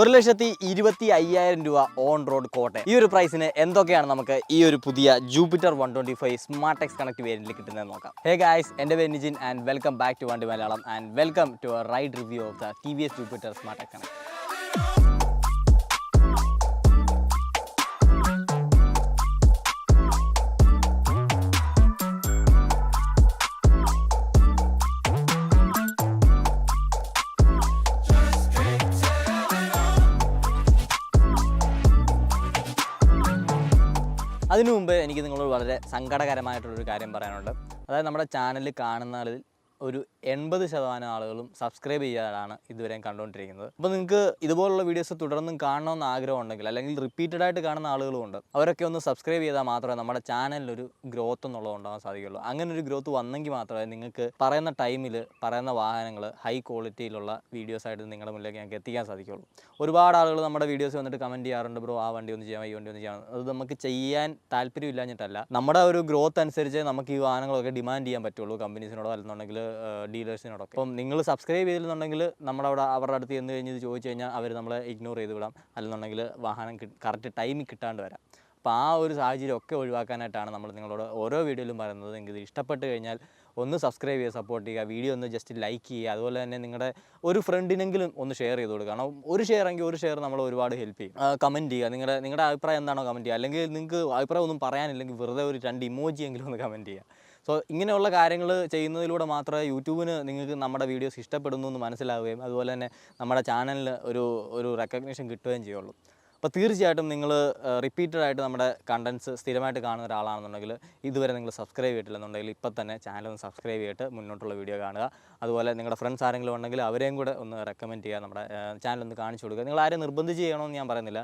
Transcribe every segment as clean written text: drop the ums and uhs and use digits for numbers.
1,25,000 രൂപ on road Kottayam. ഈ ഒരു പ്രൈസിന് എന്തൊക്കെയാണ് നമുക്ക് ഈ ഒരു പുതിയ ജൂപ്പിറ്റർ 125 സ്മാർട്ട് എക്സ് കണക്ട് വേരിയന്റിൽ കിട്ടുന്നതെന്ന് നോക്കാം. ഹേ ഗൈസ്, എൻ്റെ പേര് Nijin and welcome back to Vandi Malayalam and welcome to a ride review of the TVS Jupiter smart X connect. അതിനു മുമ്പ് എനിക്ക് നിങ്ങളോട് വളരെ സങ്കടകരമായിട്ടുള്ളൊരു കാര്യം പറയാനുണ്ട്. അതായത് നമ്മുടെ ചാനൽ കാണുന്നതിൽ ഒരു 80% ആളുകളും സബ്സ്ക്രൈബ് ചെയ്യാതാണ് ഇതുവരെയും കണ്ടുകൊണ്ടിരിക്കുന്നത്. അപ്പോൾ നിങ്ങൾക്ക് ഇതുപോലുള്ള വീഡിയോസ് തുടർന്നും കാണണമെന്ന് ആഗ്രഹം ഉണ്ടെങ്കിൽ, അല്ലെങ്കിൽ റിപ്പീറ്റഡ് ആയിട്ട് കാണുന്ന ആളുകളുമുണ്ട്, അവരൊക്കെ ഒന്ന് സബ്സ്ക്രൈബ് ചെയ്താൽ മാത്രമേ നമ്മുടെ ചാനലിലൊരു ഗ്രോത്ത് എന്നുള്ളത് ഉണ്ടാകാൻ സാധിക്കുള്ളൂ. അങ്ങനെ ഒരു ഗ്രോത്ത് വന്നെങ്കിൽ മാത്രമേ നിങ്ങൾക്ക് പറയുന്ന ടൈമിൽ പറയുന്ന വാഹനങ്ങൾ ഹൈ ക്വാളിറ്റിയിലുള്ള വീഡിയോസായിട്ട് നിങ്ങളുടെ മുന്നിലേക്ക് ഞങ്ങൾക്ക് എത്തിക്കാൻ സാധിക്കുള്ളൂ. ഒരുപാട് ആളുകൾ നമ്മുടെ വീഡിയോസ് വന്നിട്ട് കമൻറ്റ് ചെയ്യാറുണ്ട്, ബ്രോ ആ വണ്ടി ഒന്ന് ചെയ്യാം, ഈ വണ്ടി ഒന്ന് ചെയ്യാം. അത് നമുക്ക് ചെയ്യാൻ താല്പര്യമില്ലാഞ്ഞിട്ടല്ല, നമ്മുടെ ഒരു ഗ്രോത്ത് അനുസരിച്ച് നമുക്ക് ഈ വാഹനങ്ങളൊക്കെ ഡിമാൻഡ് ചെയ്യാൻ പറ്റുള്ളൂ കമ്പനീസിനോടോ അല്ലെന്നുണ്ടെങ്കിൽ ഡീലേഴ്സിനോടൊക്കെ. അപ്പം നിങ്ങൾ സബ്സ്ക്രൈബ് ചെയ്തില്ലെന്നുണ്ടെങ്കിൽ അവരുടെ അടുത്ത് ചെന്ന് കഴിഞ്ഞ് ഇത് ചോദിച്ചു കഴിഞ്ഞാൽ അവർ നമ്മളെ ഇഗ്നോർ ചെയ്ത് വിടാം, അല്ലെന്നുണ്ടെങ്കിൽ വാഹനം കറക്റ്റ് ടൈമിൽ കിട്ടാണ്ട് വരാം. അപ്പോൾ ആ ഒരു സാഹചര്യം ഒക്കെ ഒഴിവാക്കാനായിട്ടാണ് നമ്മൾ നിങ്ങളോട് ഓരോ വീഡിയോയിലും പറയുന്നത്. നിങ്ങൾക്ക് ഇത് ഇഷ്ടപ്പെട്ട് കഴിഞ്ഞാൽ ഒന്ന് സബ്സ്ക്രൈബ് ചെയ്യുക, സപ്പോർട്ട് ചെയ്യുക, വീഡിയോ ഒന്ന് ജസ്റ്റ് ലൈക്ക് ചെയ്യുക, അതുപോലെ തന്നെ നിങ്ങളുടെ ഒരു ഫ്രണ്ടിനെങ്കിലും ഒന്ന് ഷെയർ ചെയ്ത് കൊടുക്കുക. കാരണം ഒരു ഷെയർ നമ്മൾ ഒരുപാട് ഹെൽപ്പ് ചെയ്യും. കമൻറ്റ് ചെയ്യുക, നിങ്ങളുടെ അഭിപ്രായം എന്താണോ കമൻറ്റ് ചെയ്യുക, അല്ലെങ്കിൽ നിങ്ങൾക്ക് അഭിപ്രായം ഒന്നും പറയാനില്ലെങ്കിൽ വെറുതെ ഒരു 2 ഇമോജി എങ്കിലും ഒന്ന് കമൻറ്റ് ചെയ്യുക. സോ ഇങ്ങനെയുള്ള കാര്യങ്ങൾ ചെയ്യുന്നതിലൂടെ മാത്രമേ യൂട്യൂബിന് നിങ്ങൾക്ക് നമ്മുടെ വീഡിയോസ് ഇഷ്ടപ്പെടുന്നു എന്ന് മനസ്സിലാവുകയും അതുപോലെ തന്നെ നമ്മുടെ ചാനലിന് ഒരു റെക്കഗ്നേഷൻ കിട്ടുകയും ചെയ്യുള്ളൂ. അപ്പോൾ തീർച്ചയായിട്ടും നിങ്ങൾ റിപ്പീറ്റഡായിട്ട് നമ്മുടെ കണ്ടൻറ്റ്സ് സ്ഥിരമായിട്ട് കാണുന്ന ഒരാളാണെന്നുണ്ടെങ്കിൽ, ഇതുവരെ നിങ്ങൾ സബ്സ്ക്രൈബ് ചെയ്തിട്ടില്ലെന്നുണ്ടെങ്കിൽ ഇപ്പോൾ തന്നെ ചാനൽ ഒന്ന് സബ്സ്ക്രൈബ് ചെയ്തിട്ട് മുന്നോട്ടുള്ള വീഡിയോ കാണുക. അതുപോലെ നിങ്ങളുടെ ഫ്രണ്ട്സ് ആരെങ്കിലും ഉണ്ടെങ്കിൽ അവരെയും കൂടെ ഒന്ന് റെക്കമെൻഡ് ചെയ്യുക, നമ്മുടെ ചാനൽ ഒന്ന് കാണിച്ചു കൊടുക്കുക. നിങ്ങൾ ആരെയും നിർബന്ധിച്ച് ചെയ്യണമെന്ന് ഞാൻ പറയുന്നില്ല,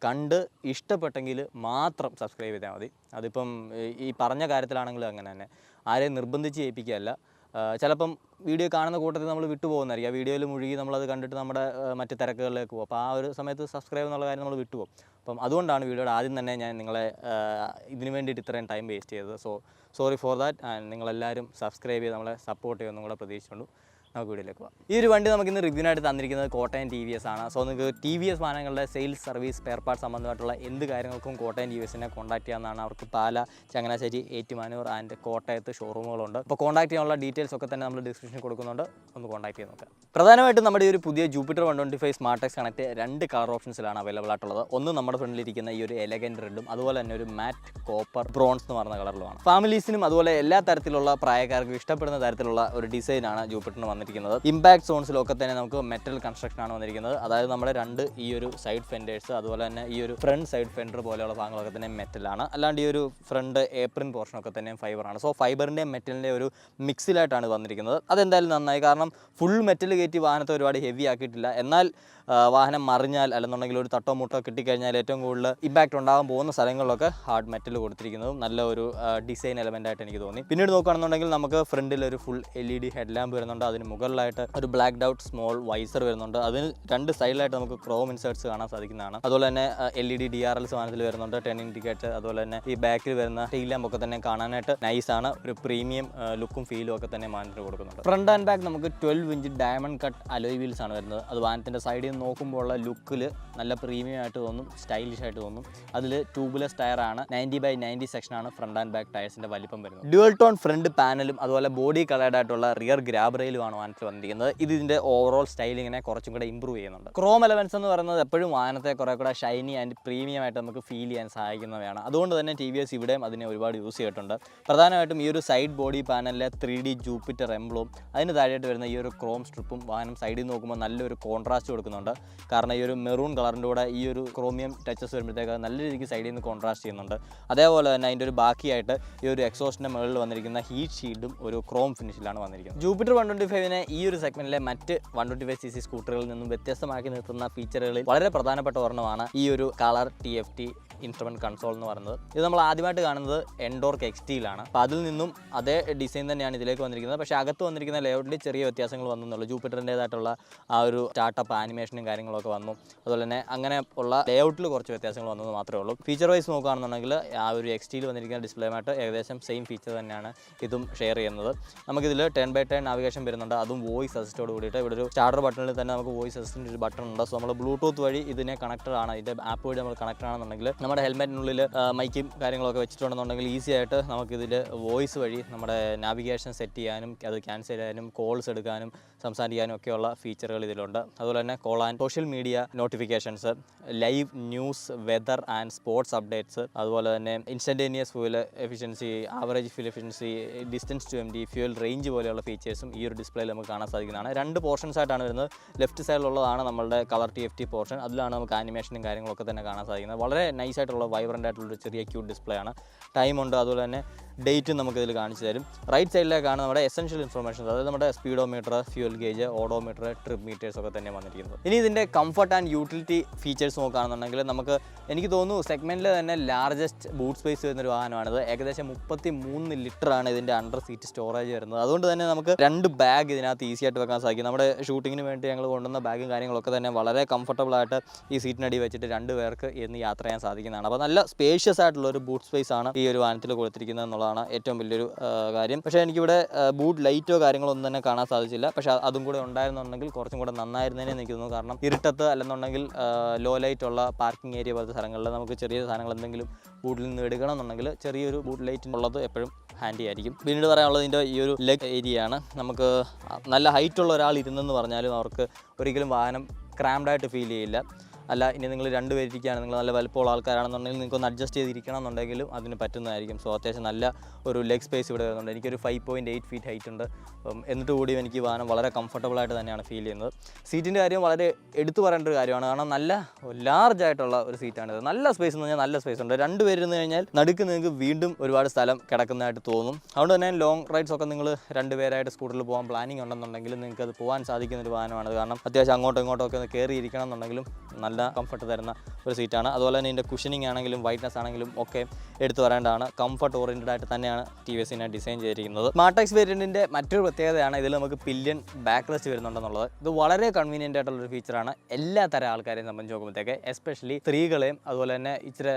കണ്ട് ഇഷ്ടപ്പെട്ടെങ്കിൽ മാത്രം സബ്സ്ക്രൈബ് ചെയ്താൽ മതി. അതിപ്പം ഈ പറഞ്ഞ കാര്യത്തിലാണെങ്കിലും അങ്ങനെ തന്നെ, ആരെയും നിർബന്ധിച്ച് ചെയ്യിപ്പിക്കുകയല്ല. ചിലപ്പം വീഡിയോ കാണുന്ന കൂട്ടത്തിൽ നമ്മൾ വിട്ടുപോകുന്നതായിരിക്കും, ആ വീഡിയോയിൽ മുഴുകി നമ്മളത് കണ്ടിട്ട് നമ്മുടെ മറ്റ് തിരക്കുകളിലേക്ക് പോകും. അപ്പോൾ ആ ഒരു സമയത്ത് സബ്സ്ക്രൈബ് എന്നുള്ള കാര്യം നമ്മൾ വിട്ടുപോകും. അപ്പം അതുകൊണ്ടാണ് വീഡിയോയുടെ ആദ്യം തന്നെ ഞാൻ നിങ്ങളെ ഇതിന് വേണ്ടിയിട്ട് ഇത്രയും ടൈം വേസ്റ്റ് ചെയ്തത്. Sorry for that. ആൻഡ് നിങ്ങളെല്ലാവരും സബ്സ്ക്രൈബ് ചെയ്ത് നമ്മളെ സപ്പോർട്ട് ചെയ്യുമെന്നും കൂടെ പ്രതീക്ഷിച്ചുകൊണ്ട് നമുക്ക് വീഡിയോയിലേക്ക് പോകാം. ഈ ഒരു വണ്ടി നമുക്കിന്ന് റിവ്യൂവിനായിട്ട് തന്നിരിക്കുന്നത് കോട്ടയം TVS ആണ്. സോ നിങ്ങൾക്ക് TVS വാഹനങ്ങളുടെ സെയിൽസ്, സർവീസ്, സ്പെയർ പാർട്ട് സംബന്ധമായിട്ടുള്ള എന്ത് കാര്യങ്ങൾക്കും കോട്ടയം TVSനെ കോൺടാക്ട് ചെയ്യാവുന്നതാണ്. അവർക്ക് പാല, ചങ്ങനാശ്ശേരി, ഏറ്റുമാനൂർ ആൻഡ് കോട്ടയത്ത് ഷോറൂമുകളുണ്ട്. അപ്പോൾ കോൺടാക്ട് ചെയ്യാനുള്ള ഡീറ്റെയിൽസ് ഒക്കെ തന്നെ നമ്മൾ ഡിസ്ക്രിപ്ഷനിൽ കൊടുക്കുന്നുണ്ട്, ഒന്ന് കോൺടാക്ട് ചെയ്ത് നോക്കാം. പ്രധാനമായിട്ടും നമ്മുടെ ഈ ഒരു പുതിയ Jupiter 125 smart X connect 2 colour ഓപ്ഷൻസിലാണ് അവൈലബിൾ ആയിട്ടുള്ളത്. ഒന്ന് നമ്മുടെ ഫ്രണ്ടിലിരിക്കുന്ന ഈ ഒരു എലഗൻറ്റ് റെഡും അതുപോലെ തന്നെ ഒരു മാറ്റ് കോപ്പർ ബ്രോൺസ് എന്ന് പറയുന്ന കളറിലുമാണ്. ഫാമിലീസിനും അതുപോലെ എല്ലാ തരത്തിലുള്ള പ്രായക്കാർക്കും ഇഷ്ടപ്പെടുന്ന തരത്തിലുള്ള ഒരു ഡിസൈനാണ് ജൂപ്പിറ്ററിന് വന്നിരിക്കുന്നത്. ഇമ്പാക്ട് സോൺസിലൊക്കെ തന്നെ നമുക്ക് മെറ്റൽ കൺസ്ട്രക്ഷൻ ആണ് വന്നിരിക്കുന്നത്. അതായത് നമ്മുടെ ഈ ഒരു സൈഡ് ഫെൻഡേഴ്സ്, അതുപോലെ തന്നെ ഈ ഒരു ഫ്രണ്ട് സൈഡ് ഫെൻഡർ പോലെയുള്ള ഭാഗങ്ങളൊക്കെ തന്നെ മെറ്റലാണ്. അല്ലാണ്ട് ഈ ഒരു ഫ്രണ്ട് ഏപ്രിൻ പോർഷനൊക്കെ തന്നെ ഫൈബറാണ്. സോ ഫൈബറിൻ്റെയും മെറ്റലിൻ്റെ ഒരു മിക്സിലായിട്ടാണ് വന്നിരിക്കുന്നത്. അതെന്തായാലും നന്നായി, കാരണം ഫുൾ മെറ്റൽ കയറ്റി വാഹനത്തെ ഒരുപാട് ഹെവി ആക്കിയിട്ടില്ല. എന്നാൽ വാഹനം മറിഞ്ഞാൽ അല്ലെന്നുണ്ടെങ്കിൽ ഒരു തട്ടോ മുട്ടോ കിട്ടിക്കഴിഞ്ഞാൽ ഏറ്റവും കൂടുതൽ ഇമ്പാക്റ്റ് ഉണ്ടാകാൻ പോകുന്ന സ്ഥലങ്ങളിലൊക്കെ ഹാർഡ് മെറ്റൽ കൊടുത്തിരിക്കുന്നതും നല്ല ഒരു ഡിസൈൻ എലമെൻ്റ് ആയിട്ട് എനിക്ക് തോന്നി. പിന്നീട് നോക്കുകയാണെന്നുണ്ടെങ്കിൽ നമുക്ക് ഫ്രണ്ടിൽ ഒരു ഫുൾ LED ഹെഡ് ലാമ്പ് വരുന്നുണ്ട്. അതിന് മുകളിലായിട്ട് ഒരു ബ്ലാക്ക് ഔട്ട് സ്മോൾ വൈസർ വരുന്നുണ്ട്. അതിന് 2 സൈഡിലായിട്ട് നമുക്ക് ക്രോം ഇൻസേർട്സ് കാണാൻ സാധിക്കുന്നതാണ്. അതുപോലെ തന്നെ LED DRL സാധനത്തിൽ വരുന്നുണ്ട്, 10 ഇൻഡിക്കേറ്റർ. അതുപോലെ തന്നെ ഈ ബാക്കിൽ വരുന്ന ടെയിൽ ലാമ്പ് ഒക്കെ തന്നെ കാണാനായിട്ട് നൈസാണ്. ഒരു പ്രീമിയം ലുക്കും ഫീലും ഒക്കെ തന്നെ വാഹനത്തിന് കൊടുക്കുന്നുണ്ട്. ഫ്രണ്ട് ആൻഡ് ബാക്ക് നമുക്ക് 12 inch diamond cut alloy wheels ആണ് വരുന്നത്. അത് വാഹനത്തിൻ്റെ സൈഡിൽ നോക്കുമ്പോൾ ഉള്ള ലുക്കിൽ നല്ല പ്രീമിയം ആയിട്ട് തോന്നും, സ്റ്റൈലിഷ് ആയിട്ട് തോന്നും. അതിൽ ട്യൂബ്ലെസ് ടയറാണ്, 90/90 സെക്ഷനാണ് ഫ്രണ്ട് ആൻഡ് ബാക്ക് ടയർസിൻ്റെ വലിപ്പം വരുന്നത്. ഡ്യുവൽ ടോൺ ഫ്രണ്ട് പാനലും അതുപോലെ ബോഡി കളേർഡ് ആയിട്ടുള്ള റിയർ ഗ്രാബ് റെയിലുമാണ് വാഹനത്തിൽ വന്നിരിക്കുന്നത്. ഇതിൻ്റെ ഓവറോൾ സ്റ്റൈലിങ്ങിനെ കുറച്ചും കൂടെ ഇമ്പ്രൂവ് ചെയ്യുന്നുണ്ട്. ക്രോം എലമെൻസ് എന്ന് പറയുന്നത് എപ്പോഴും വാഹനത്തെ കുറേ കൂടെ ഷൈനി ആൻഡ് പ്രീമിയം ആയിട്ട് നമുക്ക് ഫീൽ ചെയ്യാൻ സഹായിക്കുന്നവയാണ്. അതുകൊണ്ട് തന്നെ TVS ഇവിടെയും അതിനെ ഒരുപാട് യൂസ് ചെയ്തിട്ടുണ്ട്. പ്രധാനമായിട്ടും ഈ ഒരു സൈഡ് ബോഡി പാനലിലെ 3D ജൂപ്പിറ്റർ എംബ്ലവും അതിന് താഴെയായിട്ട് വരുന്ന ഈ ഒരു ക്രോം സ്ട്രിപ്പും വാഹനം സൈഡിൽ നോക്കുമ്പോൾ നല്ലൊരു കോൺട്രാസ്റ്റ് കൊടുക്കുന്നുണ്ട്. കാരണം ഈ ഒരു മെറൂൺ കളറിൻ്റെ കൂടെ ഈ ഒരു ക്രോമിയം ടച്ചസ് വരുമ്പോഴത്തേക്ക് നല്ല രീതിക്ക് സൈഡിൽ നിന്ന് കോൺട്രാസ്റ്റ് ചെയ്യുന്നുണ്ട്. അതേപോലെ തന്നെ അതിൻ്റെ ഒരു ബാക്കിയായിട്ട് ഈ ഒരു എക്സോസ്റ്റിൻ്റെ മുകളിൽ വന്നിരിക്കുന്ന ഹീറ്റ് ഷീൽഡും ഒരു ക്രോം ഫിനിഷിലാണ് വന്നിരിക്കുന്നത്. ജൂപ്പിറ്റർ 125നെ ഈ ഒരു സെഗ്മെന്റിലെ മറ്റ് 125cc സ്കൂട്ടറുകളിൽ നിന്നും വ്യത്യസ്തമാക്കി നിർത്തുന്ന ഫീച്ചറുകളിൽ വളരെ പ്രധാനപ്പെട്ട ഒരെണ്ണമാണ് ഈ ഒരു കളർ TFT ഇൻസ്ട്രുമെൻറ്റ് കൺസോൾ എന്ന് പറയുന്നത്. ഇത് നമ്മൾ ആദ്യമായിട്ട് കാണുന്നത് എൻഡോർക്ക് XT-യിലാണ്. അപ്പോൾ അതിൽ നിന്നും അതേ ഡിസൈൻ തന്നെയാണ് ഇതിലേക്ക് വന്നിരിക്കുന്നത്. പക്ഷേ അകത്ത് വന്നിരിക്കുന്ന ലേഔട്ടിൽ ചെറിയ വ്യത്യാസങ്ങൾ വന്നെന്നുള്ളൂ. ജൂപ്പിറ്ററിൻ്റേതായിട്ടുള്ള ആ ഒരു സ്റ്റാർട്ടപ്പ് ആനിമേഷനും കാര്യങ്ങളൊക്കെ വന്നു. അതുപോലെ തന്നെ അങ്ങനെ ഉള്ള ലേഔട്ടിൽ കുറച്ച് വ്യത്യാസങ്ങൾ വന്നത് മാത്രമേ ഉള്ളൂ. ഫീച്ചർ വൈസ് നോക്കുകയാണെന്നുണ്ടെങ്കിൽ ആ ഒരു XT-യിൽ വന്നിരിക്കുന്ന ഡിസ്പ്ലേയുമായിട്ട് ഏകദേശം സെയിം ഫീച്ചർ തന്നെയാണ് ഇതും ഷെയർ ചെയ്യുന്നത്. നമുക്കിതിൽ 10/10 നാവിഗേഷൻ വരുന്നുണ്ട്. അതും വോയിസ് അസിസ്റ്റോട് കൂടിയിട്ട്. ഇവിടെ ഒരു സ്റ്റാർട്ടർ ബട്ടണിൽ തന്നെ നമുക്ക് വോയിസ് അസിസ്റ്റൻ്റ് ഒരു ബട്ടൺ ഉണ്ട്. സോ നമ്മൾ ബ്ലൂടൂത്ത് വഴി ഇതിനെ കണക്റ്റഡ് ആണ്, ഇതിൻ്റെ ആപ്പ് വഴി നമ്മൾ കണക്റ്റഡ് ആണെന്നുണ്ടെങ്കിൽ നമ്മുടെ ഹെൽമെറ്റിനുള്ളിൽ മൈക്കും കാര്യങ്ങളൊക്കെ വെച്ചിട്ടുണ്ടെന്നുണ്ടെങ്കിൽ ഈസി ആയിട്ട് നമുക്കിതിൽ വോയിസ് വഴി നമ്മുടെ നാവിഗേഷൻ സെറ്റ് ചെയ്യാനും അത് ക്യാൻസൽ ചെയ്യാനും കോൾസ് എടുക്കാനും സംസാരിക്കാനും ഒക്കെയുള്ള ഫീച്ചറുകൾ ഇതിലുണ്ട്. അതുപോലെ തന്നെ call and social media notifications, live news, weather and sports updates, അതുപോലെ തന്നെ instantaneous fuel efficiency, average fuel efficiency, distance to MD, fuel range പോലെയുള്ള ഫീച്ചേഴ്സും ഈ ഒരു ഡിസ്പ്ലേയിൽ നമുക്ക് കാണാൻ സാധിക്കുന്നതാണ്. 2 പോർഷൻസ് ആയിട്ടാണ് വരുന്നത്. ലെഫ്റ്റ് സൈഡിലുള്ളതാണ് നമ്മളുടെ കളർ TFT പോർഷൻ, അതിലാണ് നമുക്ക് ആനിമേഷനും കാര്യങ്ങളൊക്കെ തന്നെ കാണാൻ സാധിക്കുന്നത്. വളരെ നൈസ് ആയിട്ടുള്ള വൈബ്രൻ്റ് ആയിട്ടുള്ളൊരു ചെറിയ ക്യൂട്ട് ഡിസ്പ്ലേ ആണ്. ടൈമുണ്ട്, അതുപോലെ തന്നെ ഡേറ്റും നമുക്കിതിൽ കാണിച്ചു തരും. റൈറ്റ് സൈഡിലേക്കാണ് നമ്മുടെ എസെൻഷ്യൽ ഇൻഫർമേഷൻ, അതായത് നമ്മുടെ speedometer, fuel gauge, odometer, trip meters ഒക്കെ തന്നെ വന്നിരിക്കുന്നത്. ഇനി ഇതിൻ്റെ കംഫർട്ട് ആൻഡ് യൂട്ടിലിറ്റി ഫീച്ചേഴ്സ് നോക്കുകയാണെന്നുണ്ടെങ്കിൽ നമുക്ക് എനിക്ക് തോന്നുന്നു സെഗ്മെൻറ്റിൽ തന്നെ ലാർജസ്റ്റ് ബൂട്ട് സ്പേസ് വരുന്നൊരു വാഹനമാണിത്. ഏകദേശം 33 ലിറ്ററാണ് ഇതിൻ്റെ അണ്ടർ സീറ്റ് സ്റ്റോറേജ് വരുന്നത്. അതുകൊണ്ട് തന്നെ നമുക്ക് 2 ബാഗ് ഇതിനകത്ത് ഈസി ആയിട്ട് വെക്കാൻ സാധിക്കും. നമ്മുടെ ഷൂട്ടിങ്ങിന് വേണ്ടി ഞങ്ങൾ കൊണ്ടുവന്ന ബാഗും കാര്യങ്ങളൊക്കെ തന്നെ വളരെ കംഫർട്ടബിളായിട്ട് ഈ സീറ്റിനടി വെച്ചിട്ട് 2 പേർക്ക് എന്ന് യാത്ര ചെയ്യാൻ സാധിക്കുന്നതാണ്. അപ്പോൾ നല്ല സ്പേഷ്യസ് ആയിട്ടുള്ള ഒരു ബൂട്ട് സ്പേസ് ആണ് ഈ ഒരു വാഹനത്തിൽ കൊടുത്തിരിക്കുന്നത് എന്നുള്ളതാണ് ഏറ്റവും വലിയൊരു കാര്യം. പക്ഷേ എനിക്കിവിടെ ബൂട്ട് ലൈറ്റോ കാര്യങ്ങളോ ഒന്നും തന്നെ കാണാൻ സാധിച്ചില്ല. പക്ഷേ അതും കൂടെ ഉണ്ടായിരുന്നുണ്ടെങ്കിൽ കുറച്ചും കൂടെ നന്നായിരുന്നതിനെ എനിക്ക് തോന്നുന്നു. കാരണം ഇരുട്ടത്ത് അല്ലെന്നുണ്ടെങ്കിൽ ലോ ലൈറ്റ് ഉള്ള പാർക്കിംഗ് ഏരിയ പോലത്തെ സ്ഥലങ്ങളിൽ നമുക്ക് ചെറിയ സാധനങ്ങൾ എന്തെങ്കിലും ബൂട്ടിൽ നിന്ന് എടുക്കണം എന്നുണ്ടെങ്കിൽ ചെറിയൊരു ബൂട്ട് ലൈറ്റ് ഉള്ളത് എപ്പോഴും ഹാൻഡി ആയിരിക്കും. പിന്നീട് പറയാനുള്ളത് ഇതിൻ്റെ ഈ ഒരു ലെഗ് ഏരിയയാണ്. നമുക്ക് നല്ല ഹൈറ്റുള്ള ഒരാൾ ഇരുന്നെന്ന് പറഞ്ഞാലും അവർക്ക് ഒരിക്കലും വാഹനം ക്രാംഡായിട്ട് ഫീൽ ചെയ്യില്ല. അല്ല ഇനി നിങ്ങൾ 2 പേരിരിക്കുകയാണ്, നിങ്ങൾ നല്ല വലുപ്പമുള്ള ആൾക്കാരാണെന്നുണ്ടെങ്കിൽ നിങ്ങൾക്കൊന്ന് അഡ്ജസ്റ്റ് ചെയ്തിരിക്കണം എന്നുണ്ടെങ്കിലും അതിന് പറ്റുന്നതായിരിക്കും. സോ അത്യാവശ്യം നല്ല ഒരു ലെഗ് സ്പേസ് ഇവിടെ വരുന്നുണ്ട്. എനിക്കൊരു 5.8 ഫീറ്റ് ഹൈറ്റ് ഉണ്ട്. എന്നിട്ട് കൂടിയും എനിക്ക് വാഹനം വളരെ കംഫർട്ടബിളായിട്ട് തന്നെയാണ് ഫീൽ ചെയ്യുന്നത്. സീറ്റിൻ്റെ കാര്യം വളരെ എടുത്തു പറയേണ്ട ഒരു കാര്യമാണ്. കാരണം നല്ല ലാർജ് ആയിട്ടുള്ള ഒരു സീറ്റാണിത്. നല്ല സ്പേസ് എന്ന് പറഞ്ഞാൽ നല്ല സ്പേസ് ഉണ്ട്. 2 പേരിരുന്ന് കഴിഞ്ഞാൽ നടുക്ക് നിങ്ങൾക്ക് വീണ്ടും ഒരുപാട് സ്ഥലം കിടക്കുന്നതായിട്ട് തോന്നും. അതുകൊണ്ട് തന്നെ ലോങ് റൈഡ്സ് ഒക്കെ നിങ്ങൾ 2 പേരായിട്ട് സ്കൂട്ടറിൽ പോകാൻ പ്ലാനിങ് ഉണ്ടെന്നുണ്ടെങ്കിൽ നിങ്ങൾക്ക് അത് പോകാൻ സാധിക്കുന്ന ഒരു വാഹനമാണ്. കാരണം അത്യാവശ്യം അങ്ങോട്ടും ഇങ്ങോട്ടും ഒക്കെ ഒന്ന് കയറി ഇരിക്കണം എന്നുണ്ടെങ്കിലും നല്ല കംഫർട്ട് തരുന്ന ഒരു സീറ്റാണ്. അതുപോലെ തന്നെ ഇതിൻ്റെ കുഷനിങ് ആണെങ്കിലും വൈറ്റ്നസ് ആണെങ്കിലും ഒക്കെ എടുത്തു പറയേണ്ടതാണ്. കംഫർട്ട് ഓറിയൻറ്റഡ് ആയിട്ട് തന്നെയാണ് TVSനെ ഡിസൈൻ ചെയ്തിരിക്കുന്നത്. സ്മാർട്ടെക്സ് വേരിയൻറ്റിൻ്റെ മറ്റൊരു പ്രത്യേകതയാണ് ഇതിൽ നമുക്ക് പില്യൺ ബാക്ക് റെസ്റ്റ് വരുന്നുണ്ടെന്നുള്ളത്. ഇത് വളരെ കൺവീനിയൻ്റ് ആയിട്ടുള്ളൊരു ഫീച്ചറാണ് എല്ലാ തരം ആൾക്കാരെയും സംബന്ധിച്ച് നോക്കുമ്പോഴത്തേക്ക്, എസ്പെഷ്യലി സ്ത്രീകളെയും അതുപോലെ തന്നെ ഇച്ചിരി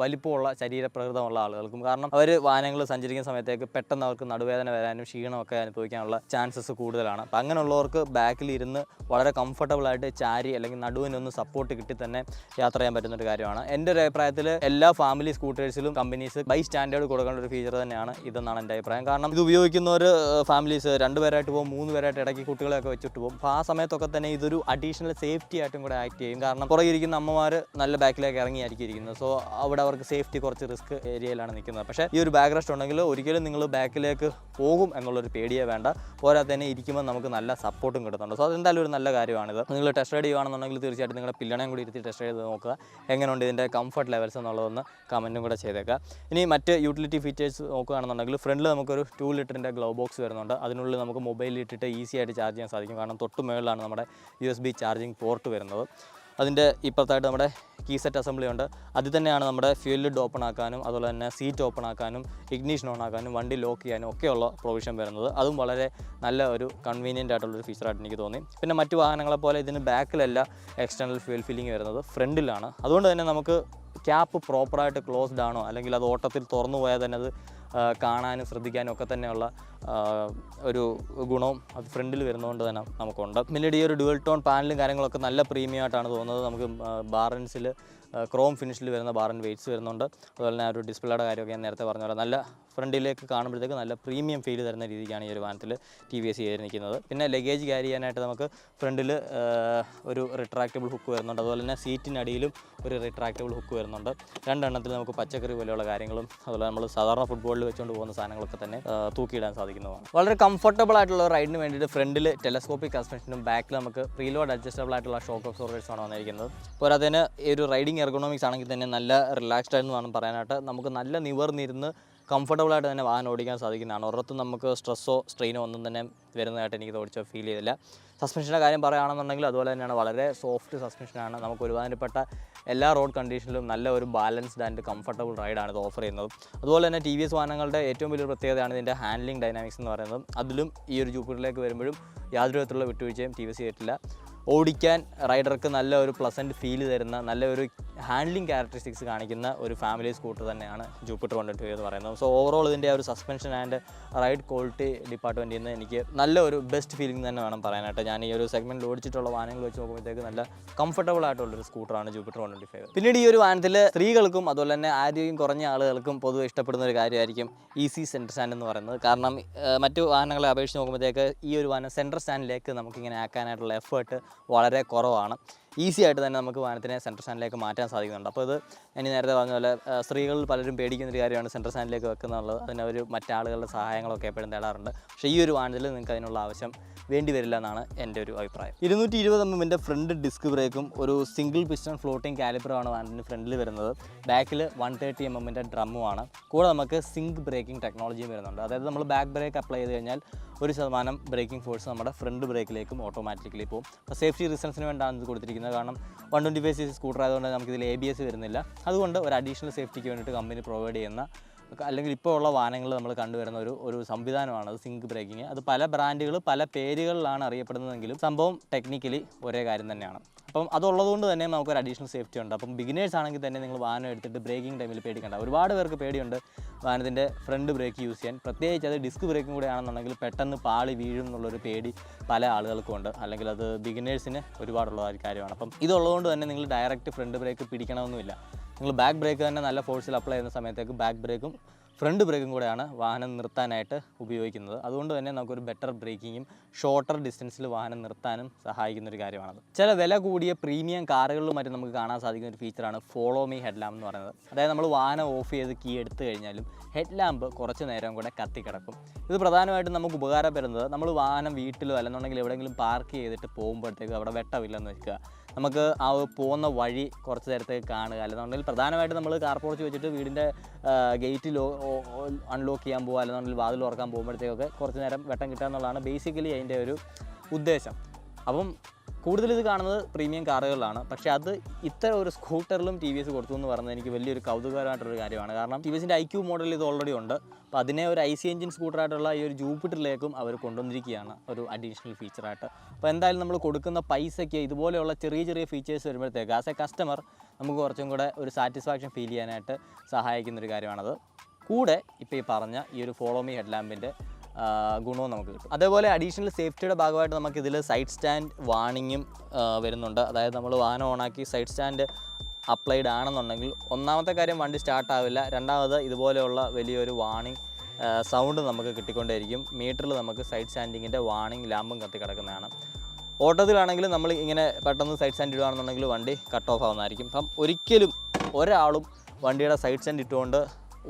വലിപ്പമുള്ള ശരീരപ്രകൃതമുള്ള ആളുകൾക്കും. കാരണം അവർ വാഹനങ്ങൾ സഞ്ചരിക്കുന്ന സമയത്തേക്ക് പെട്ടെന്ന് അവർക്ക് നടുവേദന വരാനും ക്ഷീണമൊക്കെ അനുഭവിക്കാനുള്ള ചാൻസസ് കൂടുതലാണ്. അപ്പം അങ്ങനെയുള്ളവർക്ക് ബാക്കിലിരുന്ന് വളരെ കംഫർട്ടബിളായിട്ട് ചാരി അല്ലെങ്കിൽ നടുവിനൊന്ന് സപ്പോർട്ട് കിട്ടി തന്നെ യാത്ര ചെയ്യാൻ പറ്റുന്നൊരു കാര്യമാണ്. എൻ്റെ ഒരു അഭിപ്രായത്തിൽ എല്ലാ ഫാമിലി സ്കൂട്ടേഴ്സിലും കമ്പനീസ് ബൈ സ്റ്റാൻഡേർഡ് കൊടുക്കേണ്ട ഒരു ഫീച്ചർ തന്നെയാണ് ഇതെന്നാണ് എൻ്റെ അഭിപ്രായം. കാരണം ഇത് ഉപയോഗിക്കുന്നവർ ഫാമിലീസ് 2 പേരായിട്ട് പോകും, 3 പേരായിട്ട് ഇടയ്ക്ക് കുട്ടികളെയൊക്കെ വെച്ചിട്ട് പോകും. അപ്പോൾ ആ സമയത്തൊക്കെ തന്നെ ഇതൊരു അഡീഷണൽ സേഫ്റ്റി ആയിട്ടും കൂടെ ആക്ട് ചെയ്യും. കാരണം പുറകെ ഇരിക്കുന്ന അമ്മമാർ നല്ല ബാക്കിലേക്ക് ഇറങ്ങിയായിരിക്കും ഇരിക്കുന്നത്. സോ അവിടെ അവർക്ക് സേഫ്റ്റി കുറച്ച് റിസ്ക് ഏരിയയിലാണ് നിൽക്കുന്നത്. പക്ഷേ ഈ ഒരു ബാക്ക് റെസ്റ്റ് ഉണ്ടെങ്കിൽ ഒരിക്കലും നിങ്ങൾ ബാക്കിലേക്ക് പോകും എന്നുള്ളൊരു പേടിയേ വേണ്ട. പോരാതെ തന്നെ ഇരിക്കുമ്പോൾ നമുക്ക് നല്ല സപ്പോർട്ടും കിട്ടുന്നുണ്ട്. സോ അതെന്തായാലും ഒരു നല്ല കാര്യമാണിത്. നിങ്ങൾ ടെസ്റ്റ് റൈഡ് ചെയ്യുകയാണെന്നുണ്ടെങ്കിൽ തീർച്ചയായിട്ടും നിങ്ങളുടെ പില്ലണയും കൂടി ഇരുത്തി ടെസ്റ്റ് ചെയ്ത് നോക്കുക എങ്ങനെയുണ്ട് ഇതിൻ്റെ കംഫർട്ട് ലെവൽസ് എന്നുള്ളതൊന്ന് കമൻറ്റും കൂടെ ചെയ്തേക്കുക. ഇനി മറ്റ് യൂട്ടിലിറ്റി ഫീച്ചേഴ്സ് നോക്കുകയാണെന്നുണ്ടെങ്കിൽ ഫ്രണ്ടിൽ നമുക്കൊരു 2 ലിറ്ററിൻ്റെ ഗ്ലോ ബോക്സ് വരുന്നുണ്ട്. അതിനുള്ളിൽ നമുക്ക് മൊബൈലിൽ ഇട്ടിട്ട് ഈസി ആയിട്ട് ചാർജ് ചെയ്യാൻ സാധിക്കും. കാരണം തൊട്ട് മുകളിലാണ് നമ്മുടെ USB ചാർജിങ് പോർട്ട് വരുന്നത്. അതിൻ്റെ ഇപ്പുറത്തായിട്ട് നമ്മുടെ കീ സെറ്റ് അസംബ്ലി ഉണ്ട്. അതിൽ തന്നെയാണ് നമ്മുടെ ഫ്യൂൽ ലിഡ് ഓപ്പൺ ആക്കാനും അതുപോലെ തന്നെ സീറ്റ് ഓപ്പൺ ആക്കാനും ഇഗ്നീഷൻ ഓൺ ആക്കാനും വണ്ടി ലോക്ക് ചെയ്യാനും ഒക്കെയുള്ള പ്രൊവിഷൻ വരുന്നത്. അതും വളരെ നല്ല ഒരു കൺവീനിയൻ്റ് ആയിട്ടുള്ളൊരു ഫീച്ചറായിട്ട് എനിക്ക് തോന്നി. പിന്നെ മറ്റു വാഹനങ്ങളെ പോലെ ഇതിന് ബാക്കിലല്ല എക്സ്റ്റേണൽ ഫ്യൂൽ ഫില്ലിങ് വരുന്നത്, ഫ്രണ്ടിലാണ്. അതുകൊണ്ട് തന്നെ നമുക്ക് ക്യാപ്പ് പ്രോപ്പറായിട്ട് ക്ലോസ്ഡ് ആണോ അല്ലെങ്കിൽ അത് ഓട്ടത്തിൽ തുറന്നു പോയാൽ തന്നെ അത് കാണാനും ശ്രദ്ധിക്കാനും ഒക്കെ തന്നെയുള്ള ഒരു ഗുണവും അത് ഫ്രണ്ടിൽ വരുന്നതുകൊണ്ട് തന്നെ നമുക്കുണ്ട്. പിന്നീട് ഈ ഒരു ഡുവൽ ടോൺ പാനലും കാര്യങ്ങളൊക്കെ നല്ല പ്രീമിയം ആയിട്ടാണ് തോന്നുന്നത്. നമുക്ക് ബാറൻസിൽ ക്രോം ഫിനിഷിൽ വരുന്ന ബാർ ആൻഡ് വെയ്റ്റ്സ് വരുന്നുണ്ട്. അതുപോലെ തന്നെ ഒരു ഡിസ്പ്ലേയുടെ കാര്യമൊക്കെ ഞാൻ നേരത്തെ പറഞ്ഞ പോലെ നല്ല ഫ്രണ്ടിലേക്ക് കാണുമ്പോഴത്തേക്ക് നല്ല പ്രീമിയം ഫീൽ തരുന്ന രീതിക്കാണ് ഈ ഒരു വാഹനത്തിൽ TVS ചെയ്തിരിക്കുന്നത്. പിന്നെ ലഗേജ് ക്യാരി ചെയ്യാനായിട്ട് നമുക്ക് ഫ്രണ്ടിൽ ഒരു റിട്രാക്റ്റബിൾ ഹുക്ക് വരുന്നുണ്ട്. അതുപോലെ തന്നെ സീറ്റിനടിയിലും ഒരു റിട്രാക്റ്റബിൾ ഹുക്ക് വരുന്നുണ്ട്. 2 എണ്ണത്തിൽ നമുക്ക് പച്ചക്കറി പോലെയുള്ള കാര്യങ്ങളും അതുപോലെ നമ്മൾ സാധാരണ ഫുട്ബോളിൽ വെച്ചുകൊണ്ട് പോകുന്ന സാധനങ്ങളൊക്കെ തന്നെ തൂക്കിയിടാൻ സാധിക്കുന്നതാണ്. വളരെ കംഫർട്ടബിൾ ആയിട്ടുള്ള റൈഡിന് വേണ്ടിയിട്ട് ഫ്രണ്ടിൽ ടെലസ്കോപ്പിക് സസ്പെൻഷനും ബാക്കിൽ നമുക്ക് പ്രീലോഡ് അഡ്ജസ്റ്റബിൾ ആയിട്ടുള്ള ഷോക്ക് അബ്സോർവേഴ്സാണ് വന്നിരിക്കുന്നത്. പോരാതെ തന്നെ ഈ ഒരു റൈഡിങ് എർഗോണോമിക്സ് ആണെങ്കിൽ തന്നെ നല്ല റിലാക്സ്ഡ് ആയെന്ന് വേണം പറയാനായിട്ട്. നമുക്ക് നല്ല നിവർന്നിരുന്ന് കംഫർട്ടബിളായിട്ട് തന്നെ വാഹനം ഓടിക്കാൻ സാധിക്കുന്നതാണ്. ഒരിടത്തും നമുക്ക് സ്ട്രെസ്സോ സ്ട്രെയിനോ ഒന്നും തന്നെ വരുന്നതായിട്ട് എനിക്ക് ഓടിച്ചോ ഫീൽ ചെയ്തില്ല. സസ്പെൻഷൻ്റെ കാര്യം പറയുകയാണെന്നുണ്ടെങ്കിൽ അതുപോലെ തന്നെയാണ് വളരെ സോഫ്റ്റ് സസ്പെൻഷനാണ്. നമുക്ക് ഒരുമാതിരിപ്പെട്ട എല്ലാ റോഡ് കണ്ടീഷനിലും നല്ല ഒരു ബാലൻസ്ഡ് ആൻഡ് കംഫർട്ടബിൾ റൈഡാണ് ഇത് ഓഫർ ചെയ്യുന്നത്. അതുപോലെ തന്നെ TVS വാഹനങ്ങളുടെ ഏറ്റവും വലിയൊരു പ്രത്യേകതയാണ് ഇതിൻ്റെ ഹാൻഡ്ലിംഗ് ഡൈനാമിക്സ് എന്ന് പറയുന്നത്. അതിലും ഈ ഒരു ജൂപ്പിറ്ററിലേക്ക് വരുമ്പോഴും യാതൊരു വിധത്തിലുള്ള വിട്ടുവീഴ്ചയും TVS ചെയ്തിട്ടില്ല. ഓടിക്കാൻ റൈഡർക്ക് നല്ല ഒരു പ്ലസൻറ്റ് ഫീൽ തരുന്ന നല്ല ഒരു ഹാൻഡ്ലിംഗ് ക്യാരക്ടറിസ്റ്റിക്സ് കാണിക്കുന്ന ഒരു ഫാമിലി സ്കൂട്ടർ തന്നെയാണ് ജൂപ്പിറ്റർ 125 എന്ന് പറയുന്നത്. സോ ഓവറോൾ ഇതിൻ്റെ ഒരു സസ്പെൻഷൻ ആൻഡ് റൈഡ് ക്വാളിറ്റി ഡിപ്പാർട്ട്മെൻറ്റിൽ നിന്ന് എനിക്ക് നല്ല ഒരു ബെസ്റ്റ് ഫീലിംഗ് തന്നെ വേണം പറയാനായിട്ട്. ഞാൻ ഈ ഒരു സെഗ്മെൻറ്റിൽ ഓടിച്ചിട്ടുള്ള വാഹനങ്ങൾ വെച്ച് നോക്കുമ്പോഴത്തേക്ക് നല്ല കംഫർട്ടബിൾ ആയിട്ടുള്ളൊരു സ്കൂട്ടറാണ് ജൂപ്പിറ്റർ 125. പിന്നീട് ഈ ഒരു വാഹനത്തിൽ സ്ത്രീകൾക്കും അതുപോലെ തന്നെ ആരോഗ്യം കുറഞ്ഞ ആളുകൾക്കും പൊതുവെ ഇഷ്ടപ്പെടുന്ന ഒരു കാര്യമായിരിക്കും ഈസി സെൻറ്റർ സ്റ്റാൻഡ് എന്ന് പറയുന്നത്. കാരണം മറ്റു വാഹനങ്ങളെ അപേക്ഷിച്ച് നോക്കുമ്പോഴത്തേക്ക് ഈ ഒരു വാഹനം സെൻറ്റർ സ്റ്റാൻഡിലേക്ക് നമുക്കിങ്ങനെ ആക്കാനായിട്ടുള്ള എഫേർട്ട് വളരെ കുറവാണ്. ഈസി ആയിട്ട് തന്നെ നമുക്ക് വാഹനത്തിനെ സെൻറ്റർ സ്റ്റാൻഡിലേക്ക് മാറ്റാൻ സാധിക്കുന്നുണ്ട്. അപ്പോൾ ഇത് ഞാൻ നേരത്തെ പറഞ്ഞ പോലെ സ്ത്രീകളിൽ പലരും പേടിക്കുന്നൊരു കാര്യമാണ് സെൻറ്റർ സ്റ്റാൻഡിലേക്ക് വെക്കുന്നുള്ളത്. അതിനവർ മറ്റാളുകളുടെ സഹായങ്ങളൊക്കെ എപ്പോഴും തേടാറുണ്ട്. പക്ഷേ ഈ ഒരു വാഹനത്തിൽ നിങ്ങൾക്ക് അതിനുള്ള ആവശ്യം വേണ്ടി വരില്ല എന്നാണ് എൻ്റെ ഒരു അഭിപ്രായം. 220 mm ഫ്രണ്ട് ഡിസ്ക് ബ്രേക്കും ഒരു സിംഗിൾ പിസ്റ്റൺ ഫ്ലോട്ടിംഗ് കാലിപ്പറുമാണ് വാഹനത്തിന് ഫ്രണ്ടിൽ വരുന്നത്. ബാക്കിൽ 130 mm ഡ്രമ്മുമാണ്. കൂടെ നമുക്ക് സിങ്ക് ബ്രേക്കിംഗ് ടെക്നോളജിയും വരുന്നുണ്ട്. അതായത് നമ്മൾ ബാക്ക് ബ്രേക്ക് അപ്ലൈ ചെയ്ത് കഴിഞ്ഞാൽ 1% ബ്രേക്കിംഗ് ഫോഴ്സ് നമ്മുടെ ഫ്രണ്ട് ബ്രേക്കിലേക്കും ഓട്ടോമാറ്റിക്കലി പോകും. അപ്പോൾ സേഫ്റ്റി റീസൺസിന് വേണ്ടിയാണ് ഇത് കൊടുത്തിരിക്കുന്നത്. കാരണം 125cc സ്കൂട്ടർ ആയതുകൊണ്ട് നമുക്കിതിൽ ABS വരുന്നില്ല. അതുകൊണ്ട് ഒരു അഡീഷണൽ സേഫ്റ്റിക്ക് വേണ്ടിയിട്ട് കമ്പനി പ്രൊവൈഡ് ചെയ്യുന്ന അല്ലെങ്കിൽ ഇപ്പോൾ ഉള്ള വാഹനങ്ങളിൽ നമ്മൾ കണ്ടുവരുന്ന ഒരു സംവിധാനമാണ് അത് സിങ്ക് ബ്രേക്കിംഗ്. അത് പല ബ്രാൻഡുകൾ പല പേരുകളിലാണ് അറിയപ്പെടുന്നതെങ്കിലും സംഭവം ടെക്നിക്കലി ഒരേ കാര്യം തന്നെയാണ്. അപ്പം അതുള്ളതുകൊണ്ട് തന്നെ നമുക്കൊരു അഡീഷണൽ സേഫ്റ്റി ഉണ്ട്. അപ്പം ബിഗിനേഴ്സ് ആണെങ്കിൽ തന്നെ നിങ്ങൾ വാഹനം എടുത്തിട്ട് ബ്രേക്കിംഗ് ടൈമിൽ പേടിക്കേണ്ട. ഒരുപാട് പേർക്ക് പേടിയുണ്ട് വാഹനത്തിൻ്റെ ഫ്രണ്ട് ബ്രേക്ക് യൂസ് ചെയ്യാൻ. പ്രത്യേകിച്ച് അത് ഡിസ്ക് ബ്രേക്കും കൂടെ ആണെന്നുണ്ടെങ്കിൽ പെട്ടെന്ന് പാളി വീഴും എന്നുള്ളൊരു പേടി പല ആളുകൾക്കും ഉണ്ട്. അല്ലെങ്കിൽ അത് ബിഗിനേഴ്സിന് ഒരുപാടുള്ള ഒരു കാര്യമാണ്. അപ്പം ഇതുള്ളതുകൊണ്ട് തന്നെ നിങ്ങൾ ഡയറക്റ്റ് ഫ്രണ്ട് ബ്രേക്ക് പിടിക്കണമെന്നില്ല. നിങ്ങൾ ബാക്ക് ബ്രേക്ക് തന്നെ നല്ല ഫോഴ്സിൽ അപ്ലൈ ചെയ്യുന്ന സമയത്തേക്ക് ബാക്ക് ബ്രേക്കും ഫ്രണ്ട് ബ്രേക്കും കൂടെയാണ് വാഹനം നിർത്താനായിട്ട് ഉപയോഗിക്കുന്നത്. അതുകൊണ്ട് തന്നെ നമുക്കൊരു ബെറ്റർ ബ്രേക്കിങ്ങും ഷോർട്ടർ ഡിസ്റ്റൻസിൽ വാഹനം നിർത്താനും സഹായിക്കുന്നൊരു കാര്യമാണത്. ചില വില കൂടിയ പ്രീമിയം കാറുകളിലും മറ്റും നമുക്ക് കാണാൻ സാധിക്കുന്ന ഒരു ഫീച്ചറാണ് ഫോളോ മീ ഹെഡ് ലാമ്പ് എന്ന് പറയുന്നത്. അതായത് നമ്മൾ വാഹനം ഓഫ് ചെയ്ത് കീ എടുത്തു കഴിഞ്ഞാലും ഹെഡ് ലാമ്പ് കുറച്ച് നേരം കൂടെ കത്തിക്കിടക്കും. ഇത് പ്രധാനമായിട്ടും നമുക്ക് ഉപകാരപ്പെടുന്നത് നമ്മൾ വാഹനം വീട്ടിലോ അല്ലെന്നുണ്ടെങ്കിൽ എവിടെയെങ്കിലും പാർക്ക് ചെയ്തിട്ട് പോകുമ്പോഴത്തേക്ക് അവിടെ വെട്ടമില്ലെന്ന് വെക്കുക, നമുക്ക് ആ പോകുന്ന വഴി കുറച്ച് നേരത്തേക്ക് കാണുക. അല്ലെന്നുണ്ടെങ്കിൽ പ്രധാനമായിട്ട് നമ്മൾ കാർ പോർച്ച് വെച്ചിട്ട് വീടിൻ്റെ ഗേറ്റിൽ അൺലോക്ക് ചെയ്യാൻ പോകുക, അല്ലെന്നുണ്ടെങ്കിൽ വാതിൽ തുറക്കാൻ പോകുമ്പോഴത്തേക്കൊക്കെ കുറച്ച് നേരം വെട്ടം കിട്ടുക എന്നുള്ളതാണ് ബേസിക്കലി അതിൻ്റെ ഒരു ഉദ്ദേശം. അപ്പം കൂടുതൽ ഇത് കാണുന്നത് പ്രീമിയം കാറുകളിലാണ്. പക്ഷേ അത് ഇത്തരം ഒരു സ്കൂട്ടറിലും TVS കൊടുത്തു എന്ന് പറയുന്നത് എനിക്ക് വലിയൊരു കൗതുകകരമായിട്ടൊരു കാര്യമാണ്. കാരണം TVSൻ്റെ IQ മോഡൽ ഇത് ഓൾറെഡി ഉണ്ട്. അപ്പോൾ അതിനെ ഒരു IC എഞ്ചിൻ സ്കൂട്ടറായിട്ടുള്ള ഈ ഒരു ജൂപ്പിറ്ററിലേക്കും അവർ കൊണ്ടുവന്നിരിക്കുകയാണ് ഒരു അഡീഷണൽ ഫീച്ചറായിട്ട്. അപ്പോൾ എന്തായാലും നമ്മൾ കൊടുക്കുന്ന പൈസയ്ക്ക് ഇതുപോലെയുള്ള ചെറിയ ചെറിയ ഫീച്ചേഴ്സ് വരുമ്പോഴത്തേക്ക് ആസ് എ കസ്റ്റമർ നമുക്ക് കുറച്ചും കൂടെ ഒരു സാറ്റിസ്ഫാക്ഷൻ ഫീൽ ചെയ്യാനായിട്ട് സഹായിക്കുന്നൊരു കാര്യമാണത്. കൂടെ ഇപ്പോൾ ഈ പറഞ്ഞ ഈ ഒരു ഫോളോ മീ ഹെഡ് ലാമ്പിൻ്റെ ഗുണവും നമുക്ക് കിട്ടും. അതേപോലെ അഡീഷണൽ സേഫ്റ്റിയുടെ ഭാഗമായിട്ട് നമുക്കിതിൽ സൈഡ് സ്റ്റാൻഡ് വാണിങ്ങും വരുന്നുണ്ട്. അതായത് നമ്മൾ വാഹനം ഓണാക്കി സൈഡ് സ്റ്റാൻഡ് അപ്ലൈഡ് ആണെന്നുണ്ടെങ്കിൽ ഒന്നാമത്തെ കാര്യം വണ്ടി സ്റ്റാർട്ടാവില്ല. രണ്ടാമത് ഇതുപോലെയുള്ള വലിയൊരു വാണിംഗ് സൗണ്ട് നമുക്ക് കിട്ടിക്കൊണ്ടേയിരിക്കും. മീറ്ററിൽ നമുക്ക് സൈഡ് സ്റ്റാൻഡിങ്ങിൻ്റെ വാണിംഗ് ലാമ്പും കത്തി കിടക്കുന്നതാണ്. ഓട്ടത്തിലാണെങ്കിൽ നമ്മൾ ഇങ്ങനെ പെട്ടെന്ന് സൈഡ് സ്റ്റാൻഡ് ഇടുകയാണെന്നുണ്ടെങ്കിൽ വണ്ടി കട്ട് ഓഫ് ആവുന്നതായിരിക്കും. അപ്പം ഒരിക്കലും ഒരാളും വണ്ടിയുടെ സൈഡ് സ്റ്റാൻഡ് ഇട്ടുകൊണ്ട്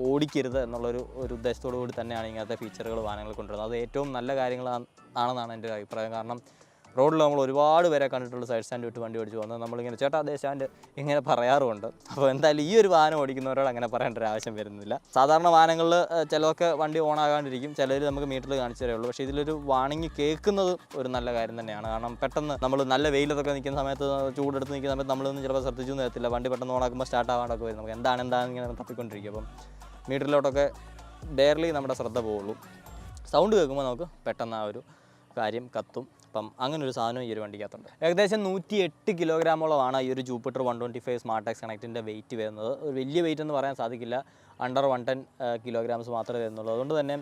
ഓടിക്കരുത് എന്നുള്ളൊരു ഉദ്ദേശത്തോടു കൂടി തന്നെയാണ് ഇങ്ങനത്തെ ഫീച്ചറുകൾ വാഹനങ്ങൾ കൊണ്ടുവരുന്നത്. അത് ഏറ്റവും നല്ല കാര്യങ്ങളാണെന്നാണ് എൻ്റെ ഒരു അഭിപ്രായം. കാരണം റോഡിൽ നമ്മൾ ഒരുപാട് പേരെ കണ്ടിട്ടുള്ള സൈഡ് സ്റ്റാൻഡ് വിട്ട് വണ്ടി ഓടിച്ച് പോകുന്നത് നമ്മളിങ്ങനെ ചേട്ടാ അതേ സ്റ്റാൻഡ് ഇങ്ങനെ പറയാറുമുണ്ട്. അപ്പോൾ എന്തായാലും ഈ ഒരു വാഹനം ഓടിക്കുന്നവരോട് അങ്ങനെ പറയേണ്ട ഒരു ആവശ്യം വരുന്നില്ല. സാധാരണ വാഹനങ്ങളിൽ ചിലതൊക്കെ വണ്ടി ഓൺ ആകാണ്ടിരിക്കും, ചിലർ നമുക്ക് മീറ്ററിൽ കാണിച്ചു തരേ ഉള്ളൂ. പക്ഷേ ഇതിലൊരു വാണിംഗ് കേൾക്കുന്നത് ഒരു നല്ല കാര്യം തന്നെയാണ്. കാരണം പെട്ടെന്ന് നമ്മൾ നല്ല വെയിലത്തൊക്കെ നിൽക്കുന്ന സമയത്ത് ചൂടെടുത്ത് നിൽക്കുന്ന സമയത്ത് നമ്മളൊന്നും ചിലപ്പോൾ ശ്രദ്ധിച്ചൊന്നും തരത്തില്ല. വണ്ടി പെട്ടെന്ന് ഓണാക്കുമ്പോൾ സ്റ്റാർട്ട് ആവാണ്ടൊക്കെ വരും. നമുക്ക് എന്താണ് ഇങ്ങനെ തപ്പിക്കൊണ്ടിരിക്കും. അപ്പം മീറ്ററിലോട്ടൊക്കെ ഡെയർലി നമ്മുടെ ശ്രദ്ധ പോവുള്ളൂ. സൗണ്ട് കേൾക്കുമ്പോൾ നമുക്ക് പെട്ടെന്ന് ആ ഒരു കാര്യം കത്തും. അപ്പം അങ്ങനെ ഒരു സാധനം ഈ ഒരു വണ്ടിക്കകത്തുണ്ട്. ഏകദേശം 108 കിലോഗ്രാമോളമാണ് ഈ ഒരു ജൂപ്പിറ്റർ 125 സ്മാർട്ട് ടെക്സ് കണക്റ്റിൻ്റെ വെയിറ്റ് വരുന്നത്. ഒരു വലിയ വെയിറ്റ് എന്ന് പറയാൻ സാധിക്കില്ല, അണ്ടർ 110 കിലോഗ്രാംസ് മാത്രമേ വരുന്നുള്ളൂ. അതുകൊണ്ട് തന്നെ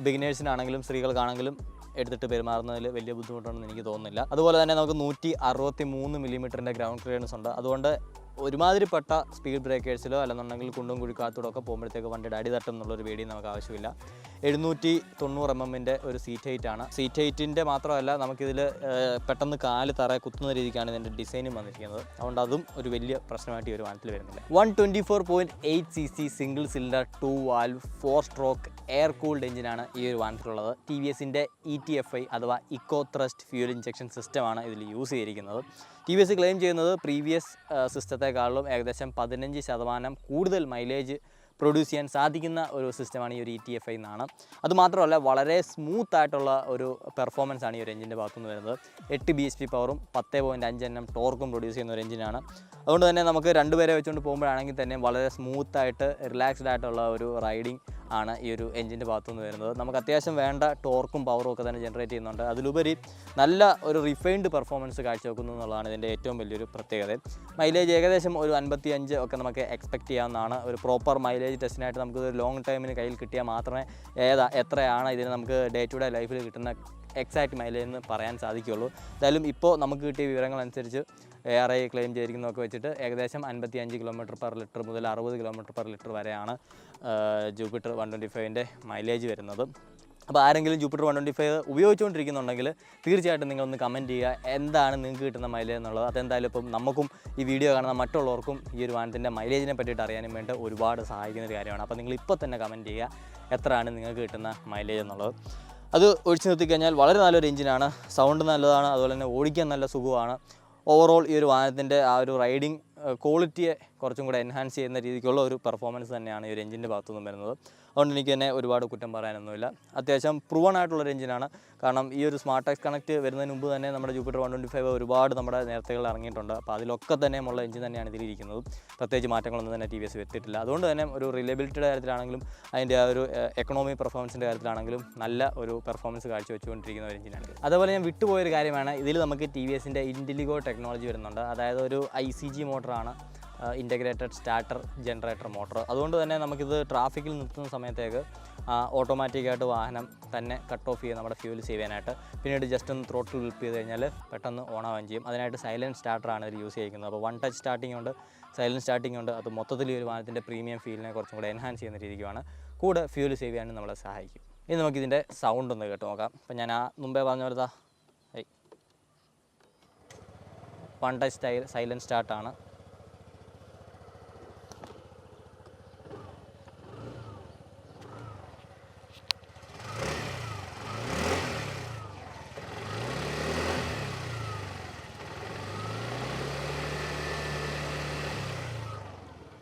ബിഗിനേഴ്സിനാണെങ്കിലും സ്ത്രീകൾക്കാണെങ്കിലും എടുത്തിട്ട് പെരുമാറുന്നതിൽ വലിയ ബുദ്ധിമുട്ടുണ്ടെന്ന് എനിക്ക് തോന്നുന്നില്ല. അതുപോലെ തന്നെ നമുക്ക് 163 മില്ലിമീറ്ററിൻ്റെ ഗ്രൗണ്ട് ക്ലിയറൻസ് ഉണ്ട്. അതുകൊണ്ട് ഒരുമാതിരിപ്പെട്ട സ്പീഡ് ബ്രേക്കേഴ്സിലോ അല്ലെന്നുണ്ടെങ്കിൽ കുണ്ടും കുഴിക്കാത്തൂടെ ഒക്കെ പോകുമ്പോഴത്തേക്ക് വണ്ടിയുടെ അടി തട്ടും എന്നുള്ളൊരു പേടി നമുക്ക് ആവശ്യമില്ല. 790 mm ഒരു സീറ്റ് ഹൈറ്റാണ്. സീറ്റ് ഹൈറ്റിൻ്റെ മാത്രമല്ല നമുക്കിതിൽ പെട്ടെന്ന് കാല് തറ കുത്തുന്ന രീതിക്കാണ് ഇതിൻ്റെ ഡിസൈനും വന്നിരിക്കുന്നത്. അതുകൊണ്ട് അതും ഒരു വലിയ പ്രശ്നമായിട്ട് ഈ ഒരു വാഹനത്തിൽ വരുന്നില്ല. 124.8 cc single cylinder 2 valve 4 stroke air cooled എഞ്ചിനാണ് ഈ ഒരു വാഹനത്തിലുള്ളത്. TVSൻ്റെ ETFI അഥവാ ഇക്കോ ത്രസ്റ്റ് ഫ്യൂൽ ഇഞ്ചക്ഷൻ സിസ്റ്റമാണ് ഇതിൽ യൂസ് ചെയ്തിരിക്കുന്നത്. TVS ക്ലെയിം ചെയ്യുന്നത് പ്രീവിയസ് സിസ്റ്റത്തെക്കാളും ഏകദേശം 15% കൂടുതൽ മൈലേജ് പ്രൊഡ്യൂസ് ചെയ്യാൻ സാധിക്കുന്ന ഒരു സിസ്റ്റമാണ് ഈ ഒരു ETFI എന്നാണ്. അതുമാത്രമല്ല വളരെ സ്മൂത്തായിട്ടുള്ള ഒരു പെർഫോമൻസ് ആണ് ഈ ഒരു എഞ്ചിൻ്റെ ഭാഗത്തുനിന്ന് വരുന്നത്. 8 bhp പവറും 10.5 Nm ടോർക്കും പ്രൊഡ്യൂസ് ചെയ്യുന്ന ഒരു എഞ്ചിനാണ്. അതുകൊണ്ട് തന്നെ നമുക്ക് രണ്ടുപേരെ വെച്ചുകൊണ്ട് പോകുമ്പോഴാണെങ്കിൽ തന്നെ വളരെ സ്മൂത്തായിട്ട് റിലാക്സ്ഡ് ആയിട്ടുള്ള ഒരു റൈഡിങ് ആണ് ഈ ഒരു എഞ്ചിൻ്റെ ഭാഗത്തുനിന്ന് വരുന്നത്. നമുക്ക് അത്യാവശ്യം വേണ്ട ടോർക്കും പവറും ഒക്കെ തന്നെ ജനറേറ്റ് ചെയ്യുന്നുണ്ട്. അതിലുപരി നല്ല ഒരു റിഫൈൻഡ് പെർഫോമൻസ് കാഴ്ചവെക്കുന്നു എന്നുള്ളതാണ് ഇതിൻ്റെ ഏറ്റവും വലിയൊരു പ്രത്യേകത. മൈലേജ് ഏകദേശം ഒരു 55 ഒക്കെ നമുക്ക് എക്സ്പെക്റ്റ് ചെയ്യാവുന്നതാണ്. ഒരു പ്രോപ്പർ മൈലേജ് ടെസ്റ്റിനായിട്ട് നമുക്ക് ഒരു ലോങ് ടൈമിന് കയ്യിൽ കിട്ടിയാൽ മാത്രമേ എത്രയാണ് ഇതിന് നമുക്ക് ഡേ ടു ഡേ ലൈഫിൽ കിട്ടുന്ന എക്സാക്റ്റ് മൈലേജ് എന്ന് പറയാൻ സാധിക്കുകയുള്ളൂ. എന്തായാലും ഇപ്പോൾ നമുക്ക് കിട്ടിയ വിവരങ്ങളനുസരിച്ച് ARI ക്ലെയിം ചെയ്തിരിക്കുന്നതൊക്കെ വെച്ചിട്ട് ഏകദേശം 55 km/ലിറ്റർ മുതൽ 60 km/ലിറ്റർ വരെയാണ് ജൂപ്പിറ്റർ 125ൻ്റെ മൈലേജ് വരുന്നത്. അപ്പോൾ ആരെങ്കിലും ജൂപ്പിറ്റർ 125 ഉപയോഗിച്ചുകൊണ്ടിരിക്കുന്നുണ്ടെങ്കിൽ തീർച്ചയായിട്ടും നിങ്ങളൊന്ന് കമൻറ്റ് ചെയ്യുക, എന്താണ് നിങ്ങൾക്ക് കിട്ടുന്ന മൈലേജ് എന്നുള്ളത്. അതെന്തായാലും ഇപ്പം നമുക്കും ഈ വീഡിയോ കാണുന്ന മറ്റുള്ളവർക്കും ഈ ഒരു വാഹനത്തിൻ്റെ മൈലേജിനെ പറ്റിയിട്ട് അറിയാനും വേണ്ടി ഒരുപാട് സഹായിക്കുന്ന ഒരു കാര്യമാണ്. അപ്പോൾ നിങ്ങൾ ഇപ്പോൾ തന്നെ കമൻറ്റ് ചെയ്യുക എത്രയാണ് നിങ്ങൾക്ക് കിട്ടുന്ന മൈലേജ് എന്നുള്ളത്. അത് ഒഴിച്ചു നിർത്തിക്കഴിഞ്ഞാൽ വളരെ നല്ലൊരു എഞ്ചിനാണ്, സൗണ്ട് നല്ലതാണ്, അതുപോലെ തന്നെ ഓടിക്കാൻ നല്ല സുഖമാണ്. ഓവറോൾ ഈ ഒരു വാഹനത്തിൻ്റെ ആ ഒരു റൈഡിങ് ക്വാളിറ്റിയെ കുറച്ചും കൂടെ എൻഹാൻസ് ചെയ്യുന്ന രീതിക്കുള്ള ഒരു പെർഫോമൻസ് തന്നെയാണ് ഈ ഒരു എഞ്ചിൻ്റെ ഭാഗത്തുനിന്നും വരുന്നത്. അതുകൊണ്ട് എനിക്ക് തന്നെ ഒരുപാട് കുറ്റം പറയാനൊന്നുമില്ല. അത്യാവശ്യം പ്രൂവൺ ആയിട്ടുള്ളൊരു എഞ്ചിനാണ്. കാരണം ഈ ഒരു സ്മാർട്ട് ടാക്സ് കണക്ട് വരുന്നതിന് മുമ്പ് തന്നെ നമ്മുടെ ജൂപ്പിറ്റർ 125 ഒരുപാട് നമ്മുടെ നേരത്തെകൾ ഇറങ്ങിയിട്ടുണ്ട്. അപ്പോൾ അതിലൊക്കെ തന്നെയുള്ള എഞ്ചിൻ തന്നെയാണ് ഇതിലിരിക്കുന്നത്. പ്രത്യേകിച്ച് മാറ്റങ്ങളൊന്നും തന്നെ TVS വരുത്തിയിട്ടില്ല. അതുകൊണ്ട് തന്നെ ഒരു റിലയബിലിറ്റിയുടെ കാര്യത്തിലാണെങ്കിലും അതിൻ്റെ ആ ഒരു എക്കണോമി പെർഫോമൻസിൻ്റെ കാര്യത്തിലാണെങ്കിലും നല്ല ഒരു പെർഫോമൻസ് കാഴ്ചവെച്ചുകൊണ്ടിരിക്കുന്ന ഒരു എഞ്ചിനാണ്. അതുപോലെ ഞാൻ വിട്ടുപോയൊരു കാര്യമാണ്, ഇതിൽ നമുക്ക് TVSൻ്റെ ഇൻഡിലിഗോ ടെക്നോളജി വരുന്നുണ്ട്. അതായത് ഒരു ICG മോട്ടറാണ്, ഇൻ്റഗ്രേറ്റഡ് സ്റ്റാർട്ടർ ജനറേറ്റർ മോട്ടർ. അതുകൊണ്ട് തന്നെ നമുക്കിത് ട്രാഫിക്കിൽ നിർത്തുന്ന സമയത്തേക്ക് ഓട്ടോമാറ്റിക്കായിട്ട് വാഹനം തന്നെ കട്ട് ഓഫ് ചെയ്യും നമ്മുടെ ഫ്യൂൽ സേവ് ചെയ്യാനായിട്ട്. പിന്നീട് ജസ്റ്റ് ഒന്ന് ത്രോട്ടിൽ വിൽപ്പ് ചെയ്ത് കഴിഞ്ഞാൽ പെട്ടെന്ന് ഓൺ ആവുകയും ചെയ്യും. അതിനായിട്ട് സൈലൻറ്റ് സ്റ്റാർട്ടറാണ് ഇത് യൂസ് ചെയ്യുന്നത്. അപ്പോൾ 1 ടച്ച് സ്റ്റാർട്ടിംഗ് ഉണ്ട്, സൈലൻറ്റ് സ്റ്റാർട്ടിംഗ് ഉണ്ട്. അത് മൊത്തത്തിൽ ഈ ഒരു വാഹനത്തിൻ്റെ പ്രീമിയം ഫീലിനെ കുറച്ചും കൂടെ എൻഹാൻസ് ചെയ്യുന്ന രീതിക്കുമാണ്. കൂടെ ഫ്യൂൽ സേവ് ചെയ്യാനും നമ്മളെ സഹായിക്കും. ഇനി നമുക്കിതിൻ്റെ സൗണ്ട് ഒന്ന് കേട്ട് നോക്കാം. അപ്പോൾ ഞാൻ മുമ്പേ പറഞ്ഞ പോലെ 1 ടച്ച് സൈലൻറ്റ് സ്റ്റാർട്ടാണ്.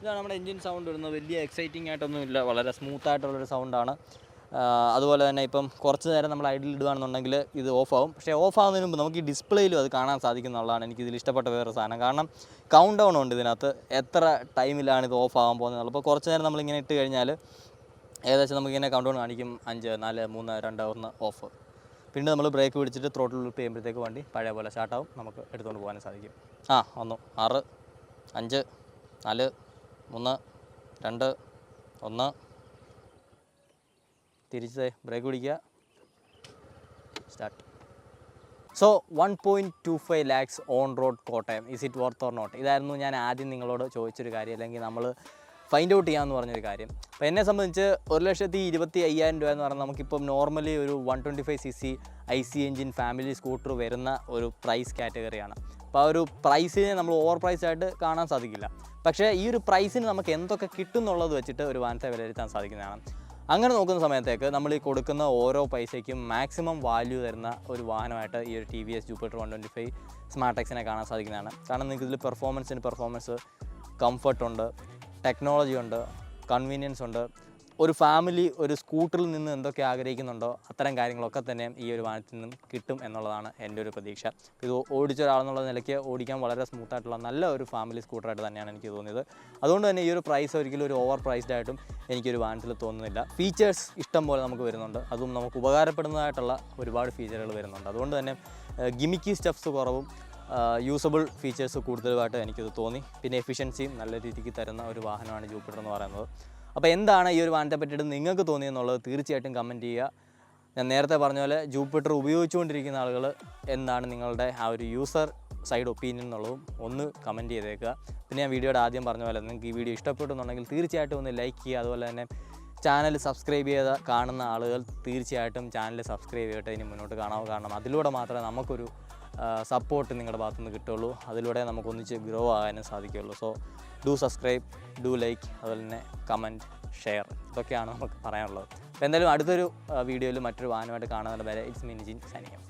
ഇതാണ് നമ്മുടെ എൻജിൻ സൗണ്ട് വരുന്നത്. വലിയ എക്സൈറ്റിംഗ് ആയിട്ടൊന്നുമില്ല, വളരെ സ്മൂത്തായിട്ടുള്ളൊരു സൗണ്ടാണ്. അതുപോലെ തന്നെ ഇപ്പം കുറച്ച് നേരം നമ്മൾ ഐഡിൽ ഇടുകയാണെന്നുണ്ടെങ്കിൽ ഇത് ഓഫാവും. പക്ഷേ ഓഫ് ആവുന്നതിന് മുമ്പ് നമുക്ക് ഈ ഡിസ്പ്ലേയിലും അത് കാണാൻ സാധിക്കുന്നുള്ളതാണ് എനിക്കിതിൽ ഇഷ്ടപ്പെട്ട വേറൊരു സാധനം. കാരണം കൗണ്ട് ഡൗൺ ഉണ്ട് ഇതിനകത്ത്, എത്ര ടൈമിലാണ് ഇത് ഓഫ് ആകാൻ പോകുന്നത്. അപ്പോൾ കുറച്ച് നേരം നമ്മളിങ്ങനെ ഇട്ട് കഴിഞ്ഞാൽ ഏകദേശം നമുക്കിങ്ങനെ കൗണ്ട് ഡൗൺ കാണിക്കും. 5, 4, 3, 2, 1 ഓഫ്. പിന്നെ നമ്മൾ ബ്രേക്ക് പിടിച്ചിട്ട് ത്രോട്ടിൽ വിൽപ്പ് ചെയ്യുമ്പോഴത്തേക്ക് വണ്ടി പഴയ പോലെ സ്റ്റാർട്ടാവും, നമുക്ക് എടുത്തുകൊണ്ട് പോകാനും സാധിക്കും. 1, 6, 5, 4, 3, 2, 1 തിരിച്ച് ബ്രേക്ക് പിടിക്കുക, start. So 1.25 lakhs on road Kottayam, is it worth or not? ഇതായിരുന്നു ഞാൻ ആദ്യം നിങ്ങളോട് ചോദിച്ചൊരു കാര്യം, അല്ലെങ്കിൽ നമ്മൾ ഫൈൻഡ് ഔട്ട് ചെയ്യാമെന്ന് പറഞ്ഞൊരു കാര്യം. അപ്പോൾ എന്നെ സംബന്ധിച്ച് 1,25,000 രൂപ എന്ന് പറഞ്ഞാൽ നമുക്കിപ്പം നോർമലി ഒരു 125cc IC engine family scooter വരുന്ന ഒരു പ്രൈസ് കാറ്റഗറിയാണ്. അപ്പോൾ ആ ഒരു പ്രൈസിനെ നമ്മൾ ഓവർ പ്രൈസ് ആയിട്ട് കാണാൻ സാധിക്കില്ല. പക്ഷേ ഈ ഒരു പ്രൈസിന് നമുക്ക് എന്തൊക്കെ കിട്ടും എന്നുള്ളത് വെച്ചിട്ട് ഒരു വാഹനത്തെ വിലയിരുത്താൻ സാധിക്കുന്നതാണ്. അങ്ങനെ നോക്കുന്ന സമയത്തേക്ക് നമ്മൾ ഈ കൊടുക്കുന്ന ഓരോ പൈസയ്ക്കും മാക്സിമം വാല്യൂ തരുന്ന ഒരു വാഹനമായിട്ട് ഈ ഒരു TVS ജൂപ്പിറ്റർ 125 സ്മാർട്ട് ടാക്സിനെ കാണാൻ സാധിക്കുന്നതാണ്. കാരണം നിങ്ങൾക്ക് ഇതിൽ പെർഫോമൻസ്, കംഫർട്ടുണ്ട്, ടെക്നോളജി ഉണ്ട്, കൺവീനിയൻസ് ഉണ്ട്. ഒരു ഫാമിലി ഒരു സ്കൂട്ടറിൽ നിന്ന് എന്തൊക്കെ ആഗ്രഹിക്കുന്നുണ്ടോ അത്തരം കാര്യങ്ങളൊക്കെ തന്നെ ഈ ഒരു വാഹനത്തിൽ നിന്നും കിട്ടും എന്നുള്ളതാണ് എൻ്റെ ഒരു പ്രതീക്ഷ. ഇത് ഓടിച്ച ഒരാളെന്നുള്ള നിലയ്ക്ക് ഓടിക്കാൻ വളരെ സ്മൂത്തായിട്ടുള്ള നല്ല ഒരു ഫാമിലി സ്കൂട്ടറായിട്ട് തന്നെയാണ് എനിക്ക് തോന്നിയത്. അതുകൊണ്ട് തന്നെ ഈ ഒരു പ്രൈസ് ഒരിക്കലും ഒരു ഓവർ പ്രൈസ്ഡ് ആയിട്ടും എനിക്കൊരു വാഹനത്തിൽ തോന്നുന്നില്ല. ഫീച്ചേഴ്സ് ഇഷ്ടം പോലെ നമുക്ക് വരുന്നുണ്ട്, അതും നമുക്ക് ഉപകാരപ്പെടുന്നതായിട്ടുള്ള ഒരുപാട് ഫീച്ചറുകൾ വരുന്നുണ്ട്. അതുകൊണ്ട് തന്നെ ഗിമിക്കി സ്റ്റെപ്സ് കുറവും യൂസബിൾ ഫീച്ചേഴ്സ് കൂടുതലുമായിട്ട് എനിക്കത് തോന്നി. പിന്നെ എഫിഷ്യൻസിയും നല്ല രീതിക്ക് തരുന്ന ഒരു വാഹനമാണ് ജൂപ്പിറ്റർ എന്ന് പറയുന്നത്. അപ്പോൾ എന്താണ് ഈ ഒരു വാഹനത്തെ പറ്റിയിട്ട് നിങ്ങൾക്ക് തോന്നിയെന്നുള്ളത് തീർച്ചയായിട്ടും കമൻറ്റ് ചെയ്യുക. ഞാൻ നേരത്തെ പറഞ്ഞ പോലെ ജൂപ്പിറ്റർ ഉപയോഗിച്ചുകൊണ്ടിരിക്കുന്ന ആളുകൾ എന്താണ് നിങ്ങളുടെ ആ ഒരു യൂസർ സൈഡ് ഒപ്പീനിയൻ എന്നുള്ളതും ഒന്ന് കമൻറ്റ് ചെയ്തേക്കുക. പിന്നെ ഞാൻ വീഡിയോയുടെ ആദ്യം പറഞ്ഞ പോലെ നിങ്ങൾക്ക് ഈ വീഡിയോ ഇഷ്ടപ്പെട്ടെന്നുണ്ടെങ്കിൽ തീർച്ചയായിട്ടും ഒന്ന് ലൈക്ക് ചെയ്യുക. അതുപോലെ തന്നെ ചാനൽ സബ്സ്ക്രൈബ് ചെയ്ത കാണുന്ന ആളുകൾ തീർച്ചയായിട്ടും ചാനൽ സബ്സ്ക്രൈബ് ചെയ്തിട്ട് ഇനി മുന്നോട്ട് കാണാവൂ. കാരണം അതിലൂടെ മാത്രമേ നമുക്കൊരു സപ്പോർട്ട് നിങ്ങളുടെ ഭാഗത്തുനിന്ന് കിട്ടുള്ളൂ, അതിലൂടെ നമുക്കൊന്നിച്ച് ഗ്രോ ആകാനും സാധിക്കുകയുള്ളൂ. So do subscribe, do like, അതുപോലെ തന്നെ കമൻറ്റ്, ഷെയർ, ഇതൊക്കെയാണ് നമുക്ക് പറയാനുള്ളത്. അപ്പോൾ എന്തായാലും അടുത്തൊരു വീഡിയോയിൽ മറ്റൊരു വാഹനമായിട്ട് കാണുന്നത് വരെ it's me Nizhyn signing off.